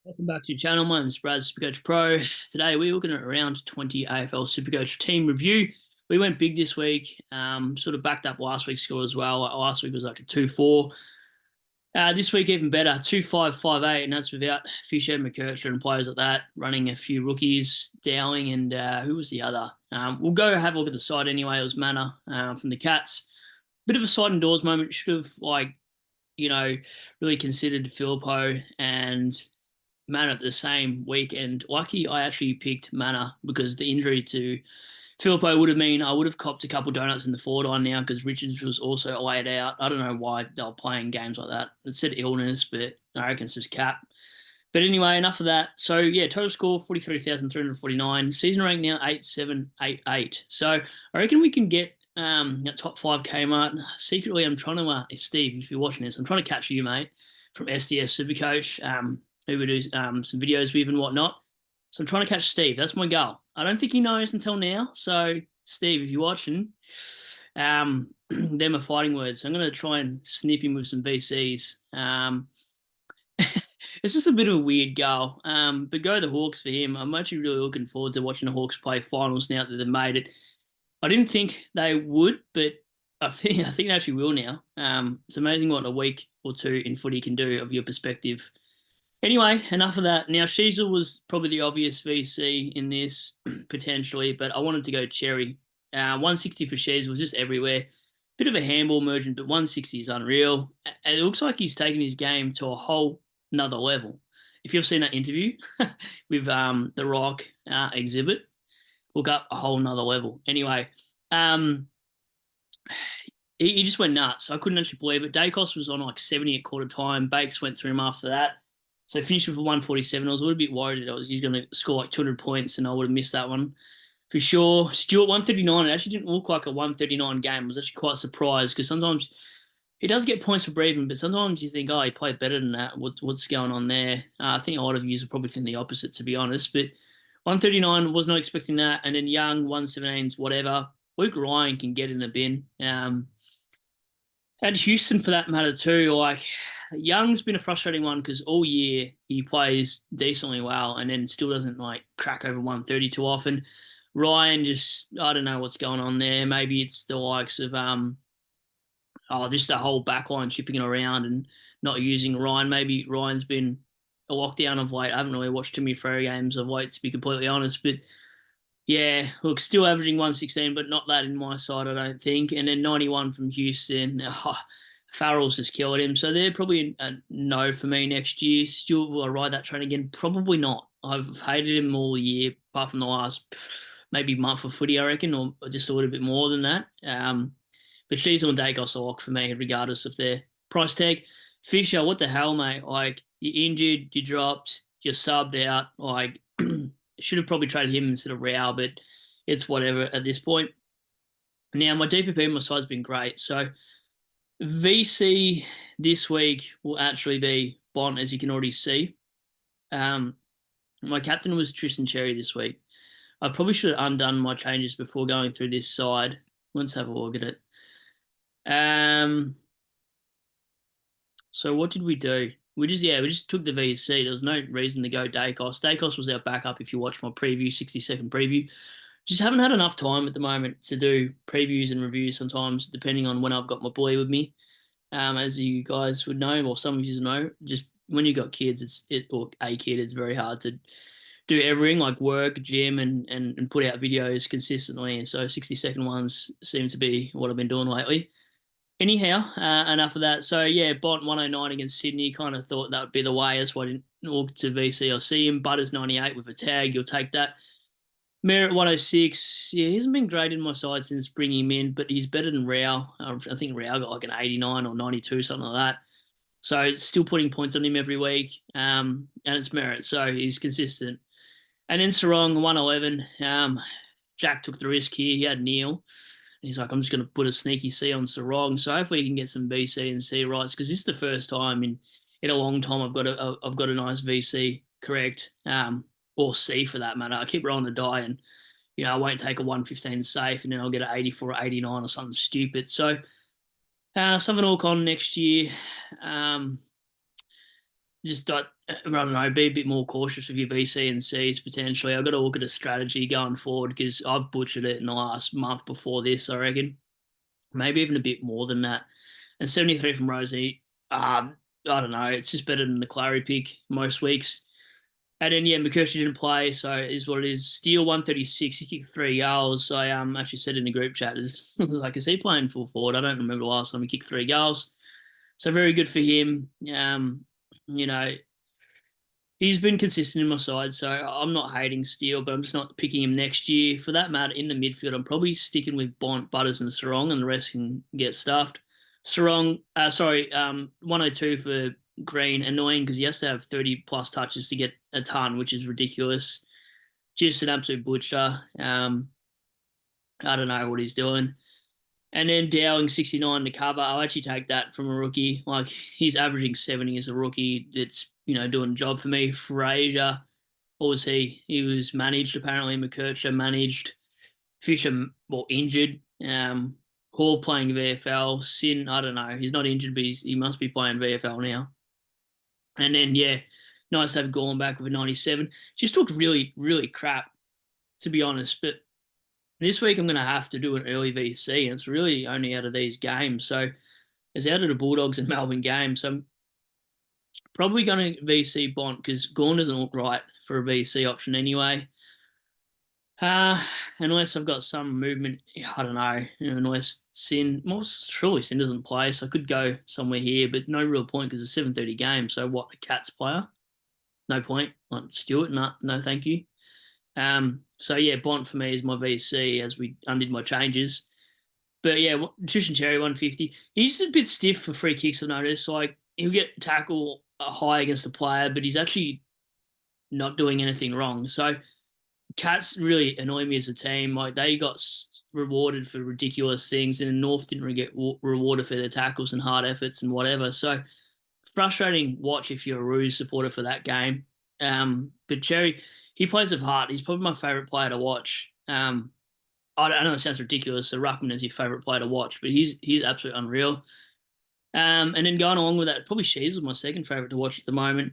Welcome back to your channel. My name is Brad, SuperCoach Pro. Today we're looking at around 20 AFL SuperCoach team review. We went big this week, sort of backed up last week's score as well. Last week was like a 2-4. This week even better, 2-5-5-8, and that's without Fisher, McKercher and players like that, running a few rookies, Dowling and who was the other? We'll go have a look at the side anyway. It was Manor from the Cats. Bit of a side indoors moment. Should have, really considered Philippo and Manor the same weekend. Lucky I actually picked Manor because the injury to Philippo would have mean I would have copped a couple donuts in the forward line now because Richards was also laid out. I don't know why they were playing games like that. It said illness, but I reckon it's just cap. But anyway, enough of that. So yeah, total score 43,349. Season rank now 8788. So I reckon we can get that top five Kmart. Secretly, I'm trying to, if Steve, if you're watching this, I'm trying to catch you, mate, from SDS Supercoach, who we do some videos with and whatnot. So I'm trying to catch Steve. That's my goal. I don't think he knows until now. So Steve, if you're watching, they're my fighting words. So I'm going to try and snip him with some VCs. It's just a bit of a weird goal. But go the Hawks for him. I'm actually really looking forward to watching the Hawks play finals now that they've made it. I didn't think they would, but I think they actually will now. It's amazing what a week or two in footy can do of your perspective. Anyway, enough of that. Now, Sheasel was probably the obvious VC in this, potentially, but I wanted to go Cherry. 160 for Sheasel was just everywhere. Bit of a handball merchant, but 160 is unreal. And it looks like he's taken his game to a whole another level. If you've seen that interview with the Rock exhibit, look up a whole nother level. Anyway, he just went nuts. I couldn't actually believe it. Dacos was on like 70 at quarter time. Bakes went through him after that. So finished with a 147. I was a little bit worried that he was going to score like 200 points and I would have missed that one for sure. Stewart 139. It actually didn't look like a 139 game. I was actually quite surprised because sometimes he does get points for breathing, but sometimes you think, oh, he played better than that. What's going on there? I think a lot of you will probably think the opposite, to be honest. But 139, was not expecting that. And then Young, 117s, whatever. Luke Ryan can get in the bin. And Houston, for that matter, too. Like, Young's been a frustrating one because all year he plays decently well and then still doesn't like crack over 130 too often. Ryan just, I don't know what's going on there. Maybe it's the likes of just the whole backline shipping it around and not using Ryan. Maybe Ryan's been a lockdown of late. I haven't really watched too many Freo games of late, to be completely honest. But yeah, look, still averaging 116, but not that in my side, I don't think. And then 91 from Houston. Farrell's just killed him. So they're probably a no for me next year. Stewart, will I ride that train again? Probably not. I've hated him all year, apart from the last maybe month of footy, I reckon, or just a little bit more than that. But Sheasel and Dacos are lock for me, regardless of their price tag. Fisher, what the hell, mate? Like, you're injured, you dropped, you're subbed out. Like, should have probably traded him instead of Rao, but it's whatever at this point. Now, my DPP on my side's been great. So VC this week will actually be Bont, as you can already see. My captain was Tristan Cherry this week. I probably should have undone my changes before going through this side. Let's have a look at it. So what did we do? We just took the VC. There was no reason to go Dacos. Dacos was our backup if you watch my preview, 60-second preview. Just haven't had enough time at the moment to do previews and reviews sometimes, depending on when I've got my boy with me. As you guys would know, or some of you know, just when you've got kids, or a kid, it's very hard to do everything like work, gym, and put out videos consistently. And so 60-second ones seem to be what I've been doing lately. Anyhow, enough of that. So, yeah, Bont 109 against Sydney. Kind of thought that would be the way. That's why I didn't look to VC or see him. Butters 98 with a tag. You'll take that. Merritt 106. Yeah, he hasn't been great in my side since bringing him in, but he's better than Rao. I think Rao got like an 89 or 92, something like that. So, it's still putting points on him every week. And it's Merritt, so he's consistent. And then Sarong 111. Jack took the risk here. He had Neil. He's like, I'm just going to put a sneaky C on Sarong. So hopefully he can get some VC and C rights because this is the first time in a long time I've got a nice VC correct, or C for that matter. I keep rolling the die and I won't take a 115 safe and then I'll get an 84 or 89 or something stupid. So something all con next year. just I don't know, be a bit more cautious with your VC and Cs potentially. I've got to look at a strategy going forward because I've butchered it in the last month before this, I reckon. Maybe even a bit more than that. And 73 from Rosie, I don't know, it's just better than the Clary pick most weeks. And then yeah, McKershey didn't play, so it is what it is. Steele 136, he kicked 3 goals. I actually said in the group chat, is like, is he playing full forward? I don't remember the last time he kicked 3 goals. So very good for him. You know, he's been consistent in my side, so I'm not hating Steele, but I'm just not picking him next year. For that matter, in the midfield, I'm probably sticking with Bont, Butters, and Sarong, and the rest can get stuffed. Sarong, 102 for Green, annoying because he has to have 30 plus touches to get a ton, which is ridiculous. Just an absolute butcher. I don't know what he's doing. And then Dowling 69 to cover. I'll actually take that from a rookie. Like, he's averaging 70 as a rookie. It's, doing a job for me. Fraser, what was he? He was managed, apparently. McKercher managed. Fisher, well, injured. Hall playing VFL. Sin, I don't know. He's not injured, but he must be playing VFL now. And then, yeah, nice to have Gorn back with a 97. Just looked really, really crap, to be honest. But this week I'm going to have to do an early VC, and it's really only out of these games. So it's out of the Bulldogs and Melbourne game. So I'm probably going to VC Bont because Gorn doesn't look right for a VC option anyway. Unless I've got some movement, I don't know. Unless Sin, well, surely Sin doesn't play, so I could go somewhere here, but no real point because it's a 7:30 game. So what? A Cats player? No point. Like Stewart? No, thank you. So yeah, Bont for me is my VC as we undid my changes. But yeah, Trish and Cherry 150. He's a bit stiff for free kicks. I noticed. Like, he'll get tackle high against the player, but he's actually not doing anything wrong. So Cats really annoy me as a team. Like, they got rewarded for ridiculous things, and North didn't really get rewarded for their tackles and hard efforts and whatever. So frustrating watch if you're a Roos supporter for that game. But Cherry, he plays with heart. He's probably my favourite player to watch. I know it sounds ridiculous. So Ruckman is your favourite player to watch, but he's absolutely unreal. And then going along with that, probably Shees was my second favourite to watch at the moment.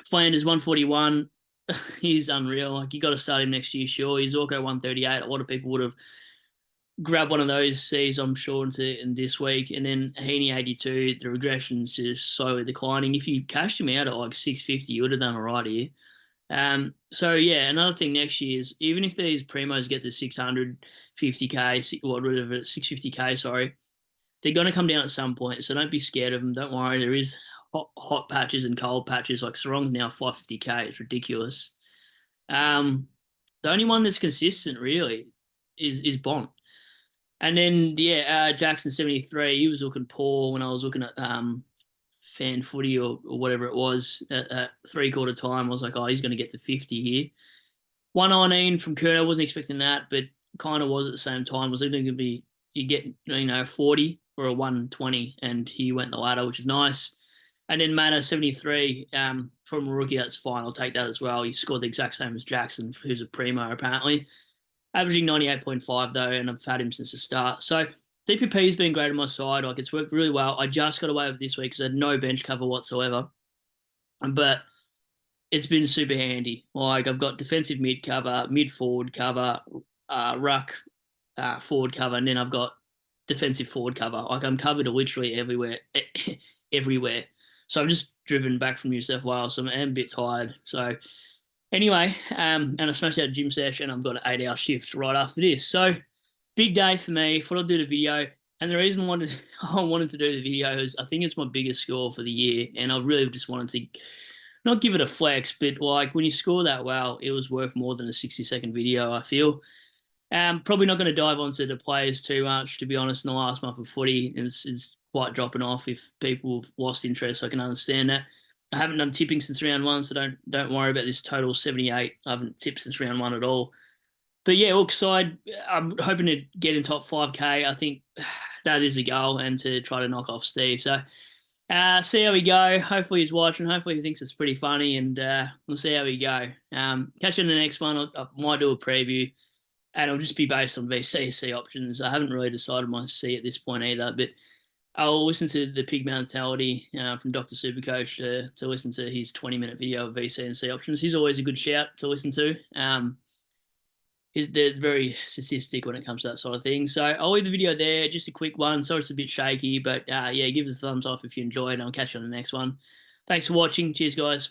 Flanders 141. He's unreal. Like, you got to start him next year, sure. He's Orco 138. A lot of people would have grabbed one of those C's, I'm sure, in this week. And then Heaney 82. The regression's just slowly declining. If you cashed him out at like 650, you would have done all right here. So yeah, another thing next year is even if these primos get to 650k, whatever, 650k, sorry, they're going to come down at some point. So don't be scared of them. Don't worry. There is hot patches and cold patches. Like Sarong's now 550k. It's ridiculous. The only one that's consistent really is Bont. And then yeah, Jackson 73. He was looking poor when I was looking at fan footy or whatever it was at 3/4 time. I was like, oh, he's going to get to 50 here. 119 from Kerner. I wasn't expecting that, but kind of was at the same time. Was it going to be, you get, 40 or a 120, and he went the ladder, which is nice. And then Manor 73 from a rookie, that's fine. I'll take that as well. He scored the exact same as Jackson, who's a primo apparently. Averaging 98.5 though, and I've had him since the start. So DPP's been great on my side. Like, it's worked really well. I just got away with this week because I had no bench cover whatsoever. But it's been super handy. Like, I've got defensive mid cover, mid forward cover, ruck forward cover, and then I've got defensive forward cover. Like, I'm covered literally everywhere, everywhere. So I'm just driven back from New South Wales, so I'm a bit tired. So anyway, and I smashed out a gym session. I've got an 8-hour shift right after this. So big day for me. Thought I'd do the video. And the reason I wanted to do the video is I think it's my biggest score for the year. And I really just wanted to not give it a flex, but like, when you score that well, it was worth more than a 60-second video, I feel. Probably not going to dive onto the players too much, to be honest, in the last month of footy. It's quite dropping off. If people have lost interest, I can understand that. I haven't done tipping since round one, so don't worry about this total 78. I haven't tipped since round one at all. But yeah, look, side, I'm hoping to get in top 5K. I think that is the goal, and to try to knock off Steve. So see how we go. Hopefully he's watching. Hopefully he thinks it's pretty funny, and we'll see how we go. Catch you in the next one. I might do a preview, and it'll just be based on VCC options. I haven't really decided my C at this point either, but I'll listen to the pig mentality from Dr. Supercoach to listen to his 20-minute video of VC and C options. He's always a good shout to listen to. They're very statistic when it comes to that sort of thing. So I'll leave the video there. Just a quick one. So it's a bit shaky, but yeah, give us a thumbs up if you enjoyed. I'll catch you on the next one. Thanks for watching. Cheers, guys.